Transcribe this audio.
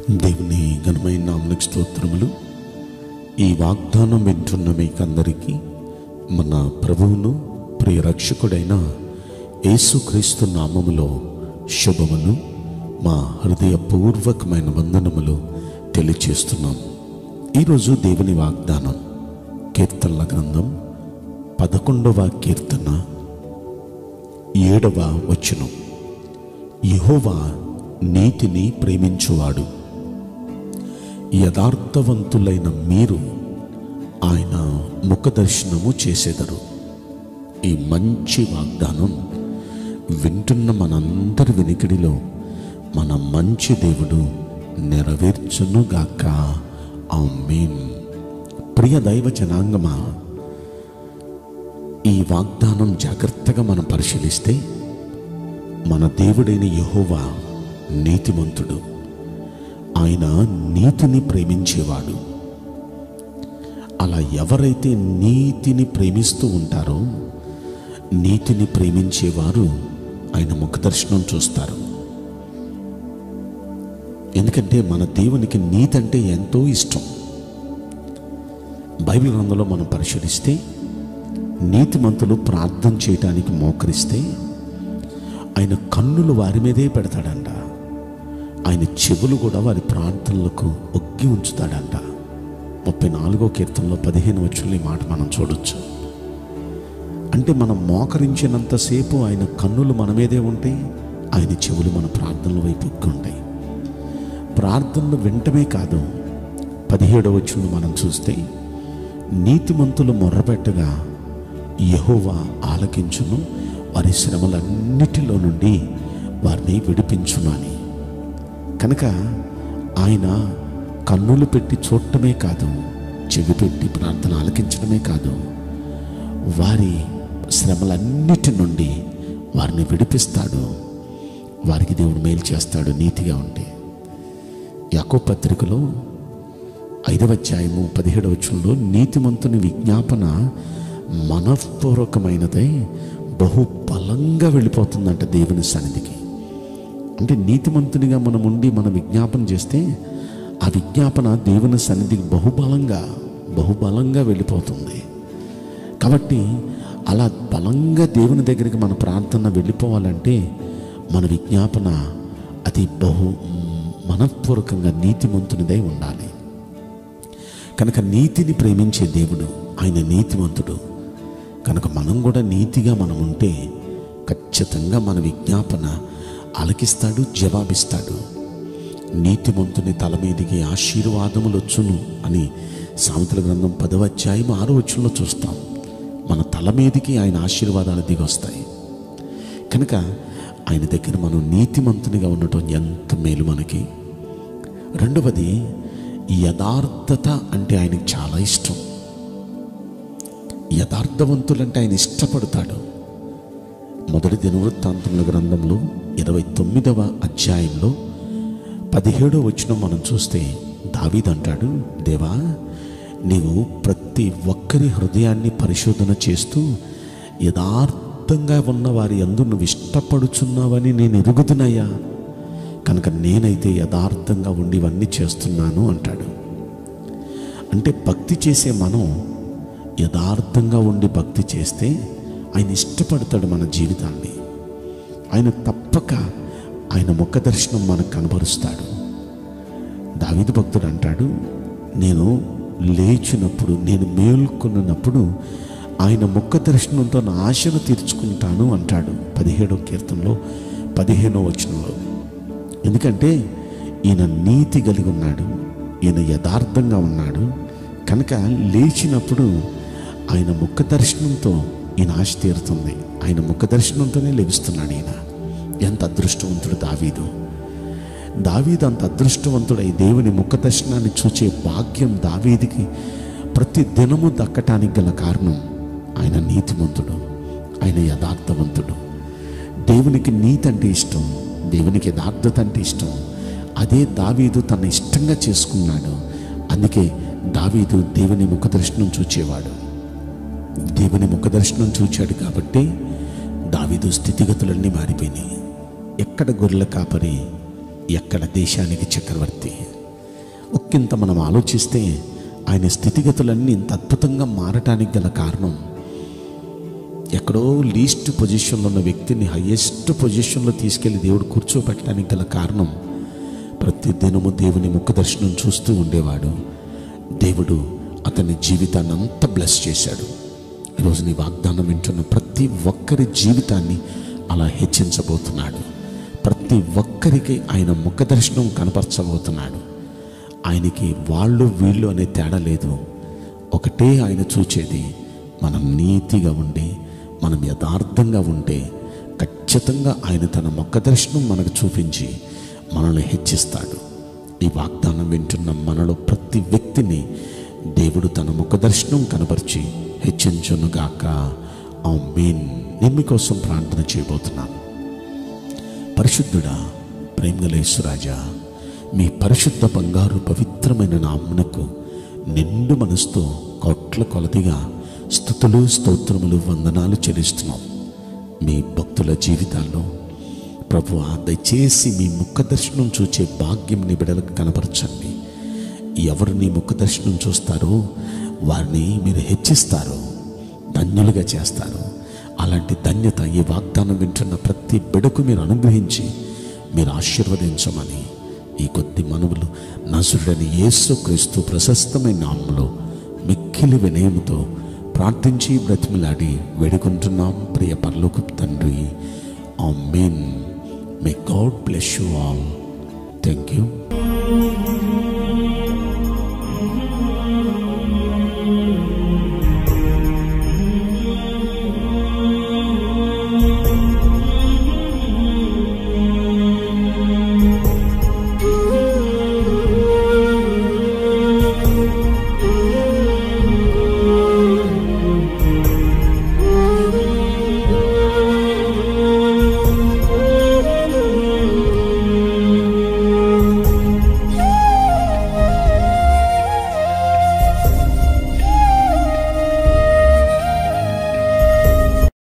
దేవుని ఘనమైన నామమునకు స్తోత్రములు. ఈ వాగ్దానం వింటున్న మీకందరికీ మన ప్రభువును ప్రియ రక్షకుడైన యేసుక్రీస్తు నామములో శుభములు, మా హృదయపూర్వకమైన వందనములు తెలియచేస్తున్నాం. ఈరోజు దేవుని వాగ్దానం కీర్తనల గ్రంథం 11వ కీర్తన 7వ వచనం. యెహోవా నీతిని ప్రేమించువాడు, యథార్థవంతులైన మీరు ఆయన ముఖదర్శనము చేసేదరు. ఈ మంచి వాగ్దానం వింటున్న మనందరి వినికిడిలో మన మంచి దేవుడు నెరవేర్చునుగాక. ఆమేన్. ప్రియ దైవ జనాంగమా, ఈ వాగ్దానం జాగ్రత్తగా మనం పరిశీలిస్తే మన దేవుడైన యెహోవా నీతిమంతుడు. ఆయన నీతిని ప్రేమించేవాడు. అలా ఎవరైతే నీతిని ప్రేమిస్తూ ఉంటారో, నీతిని ప్రేమించేవారు ఆయన ముఖదర్శనం చూస్తారు. ఎందుకంటే మన దేవునికి నీతి అంటే ఎంతో ఇష్టం. బైబిల్ గ్రంథంలో మనం పరిశీలిస్తే నీతిమంతులు ప్రార్థన చేయడానికి మోకరిస్తే ఆయన కన్నులు వారి మీదే పెడతాడంట. ఆయన చెవులు కూడా వారి ప్రార్థనలకు ఒగ్గి ఉంచుతాడంట. 34వ కీర్తనలో 15వ వచనంలో ఈ మాట మనం చూడొచ్చు. అంటే మనం మోకరించినంతసేపు ఆయన కన్నులు మన మీదే ఉంటాయి, ఆయన చెవులు మన ప్రార్థనల వైపు ఒగ్గి ఉంటాయి. ప్రార్థనలు వింటమే కాదు, 17వ వచనంలో మనం చూస్తే నీతిమంతులు మొర్రపెట్టగా యెహోవా ఆలకించును, వారి శ్రమలన్నిటిలో నుండి వారిని విడిపించును అని. కనుక ఆయన కన్నులు పెట్టి చూడటమే కాదు, చెవి పెట్టి ప్రార్థన ఆలకించడమే కాదు, వారి శ్రమలన్నిటి నుండి వారిని విడిపిస్తాడు. వారికి దేవుడు మేలు చేస్తాడు నీతిగా ఉంటే. యాకోబు పత్రికలో 5వ అధ్యాయము 17వ వచనంలో నీతిమంతుని విజ్ఞాపన మనఃపూర్వకమైనదై బహు బలంగా వెళ్ళిపోతుందంట దేవుని సన్నిధికి. అంటే నీతిమంతునిగా మనం ఉండి మనం విజ్ఞాపన చేస్తే ఆ విజ్ఞాపన దేవుని సన్నిధికి బహుబలంగా వెళ్ళిపోతుంది. కాబట్టి అలా బలంగా దేవుని దగ్గరికి మన ప్రార్థన వెళ్ళిపోవాలంటే మన విజ్ఞాపన అది మనఃపూర్వకంగా నీతిమంతునిదై ఉండాలి. కనుక నీతిని ప్రేమించే దేవుడు ఆయన నీతిమంతుడు. కనుక మనం కూడా నీతిగా మనం ఉంటే ఖచ్చితంగా మన విజ్ఞాపన ఆలకిస్తాడు, జవాబిస్తాడు. నీతిమంతుని తల మీదికి ఆశీర్వాదములు వచ్చును అని సామెతల గ్రంథం 10వ అధ్యాయం 6వ వచనంలో చూస్తాం. మన తల మీదికి ఆయన ఆశీర్వాదాలు దిగొస్తాయి. కనుక ఆయన దగ్గర మనం నీతిమంతునిగా ఉండటం ఎంత మేలు మనకి. రెండవది, యథార్థత అంటే ఆయనకు చాలా ఇష్టం. యథార్థవంతులంటే ఆయన ఇష్టపడతాడు. మొదటి దినవృత్తాంతముల గ్రంథంలో 29వ అధ్యాయంలో 17వ వచనం మనం చూస్తే దావీదు అంటాడు, దేవా, నీవు ప్రతి ఒక్కరి హృదయాన్ని పరిశోధన చేస్తూ యథార్థంగా ఉన్న వారి యందు నువ్వు ఇష్టపడుచున్నావని నేను ఎరుగుదునయ్యా. కనుక నేనైతే యథార్థంగా ఉండి ఇవన్నీ చేస్తున్నాను అంటాడు. అంటే భక్తి చేసే మనం యథార్థంగా ఉండి భక్తి చేస్తే ఆయన ఇష్టపడతాడు మన జీవితాన్ని. ఆయన తప్పక ఆయన ముఖ దర్శనం మనకు కనబరుస్తాడు. దావీదు భక్తుడు అంటాడు, నేను లేచినప్పుడు, నేను మేల్కొన్నప్పుడు ఆయన ముఖ దర్శనంతో నా ఆశను తీర్చుకుంటాను అంటాడు 17వ కీర్తనలో 15వ వచనంలో. ఎందుకంటే ఈయన నీతి కలిగి ఉన్నాడు, ఈయన యథార్థంగా ఉన్నాడు. కనుక లేచినప్పుడు ఆయన ముఖ దర్శనంతో ఈయన ఆశ తీరుతుంది. ఆయన ముఖ దర్శనంతోనే లభిస్తున్నాడు ఈయన. ఎంత అదృష్టవంతుడు దావీదు అంత అదృష్టవంతుడై దేవుని ముఖ దర్శనాన్ని చూచే భాగ్యం దావీదుకి ప్రతి దినము దక్కటానికి గల కారణం ఆయన నీతిమంతుడు, ఆయన యథార్థవంతుడు. దేవునికి నీతి అంటే ఇష్టం, దేవునికి యథార్థత అంటే ఇష్టం. అదే దావీదు తన ఇష్టంగా చేసుకున్నాడు. అందుకే దావీదు దేవుని ముఖ దర్శనం చూచేవాడు. దేవుని ముఖ దర్శనం చూచాడు కాబట్టి దావీదు స్థితిగతులన్నీ మారిపోయినాయి. ఎక్కడ గొర్రెల కాపరి, ఎక్కడ దేశానికి చక్రవర్తి. ఒక్కింత మనం ఆలోచిస్తే ఆయన స్థితిగతులన్నీ ఇంత అద్భుతంగా మారటానికి గల కారణం, ఎక్కడో లీస్ట్ పొజిషన్లో ఉన్న వ్యక్తిని హయ్యెస్ట్ పొజిషన్లో తీసుకెళ్ళి దేవుడు కూర్చోబెట్టడానికి గల కారణం, ప్రతి దినము దేవుని ముఖ దర్శనం చూస్తూ ఉండేవాడు. దేవుడు అతని జీవితాన్ని అంతా బ్లెస్ చేశాడు. ఈరోజు నీ వాగ్దానం వింటున్న ప్రతి ఒక్కరి జీవితాన్ని అలా హెచ్చించబోతున్నాడు. ప్రతి ఒక్కరికి ఆయన ముఖ దర్శనం కనపరచబోతున్నాడు. ఆయనకి వాళ్ళు వీళ్ళు అనే తేడా లేదు. ఒకటే ఆయన చూచేది, మనం నీతిగా ఉండి మనం యథార్థంగా ఉంటే ఖచ్చితంగా ఆయన తన ముఖ దర్శనం మనకు చూపించి మనల్ని హెచ్చిస్తాడు. ఈ వాగ్దానం వింటున్న మనలో ప్రతి వ్యక్తిని దేవుడు తన ముఖ దర్శనం కనపరిచి హెచ్చించునుగాక. ఆమేన్. నేను మీకోసం ప్రార్థన చేయబోతున్నాను. పరిశుద్ధుడా, ప్రేమగల యేసురాజా, మీ పరిశుద్ధ బంగారు పవిత్రమైన నామమునకు నిండు మనసుతో కోట్ల కొలదిగా స్తుతులు, స్తోత్రములు, వందనాలు చెల్లిస్తున్నాం. మీ భక్తుల జీవితాల్లో ప్రభువా, దయచేసి మీ ముఖ దర్శనం చూచే భాగ్యం నీ బిడ్డలకు కనపరచండి. ఎవరు నీ ముఖ దర్శనం చూస్తారో వారిని మీరు హెచ్చిస్తారు, ధన్యులుగా చేస్తారు. అలాంటి ధన్యత ఈ వాగ్దానం వింటున్న ప్రతి బిడ్డకు మీరు అనుగ్రహించి మీరు ఆశీర్వదించమని ఈ కొద్ది మనవులు నజరుడైన యేసుక్రీస్తు ప్రశస్తమైన నామములో మిక్కిలి వినయముతో ప్రార్థించి బ్రతిమలాడి వేడుకుంటున్నాం ప్రియ పరలోకపు తండ్రి. ఆమేన్. May God bless you all. Thank you.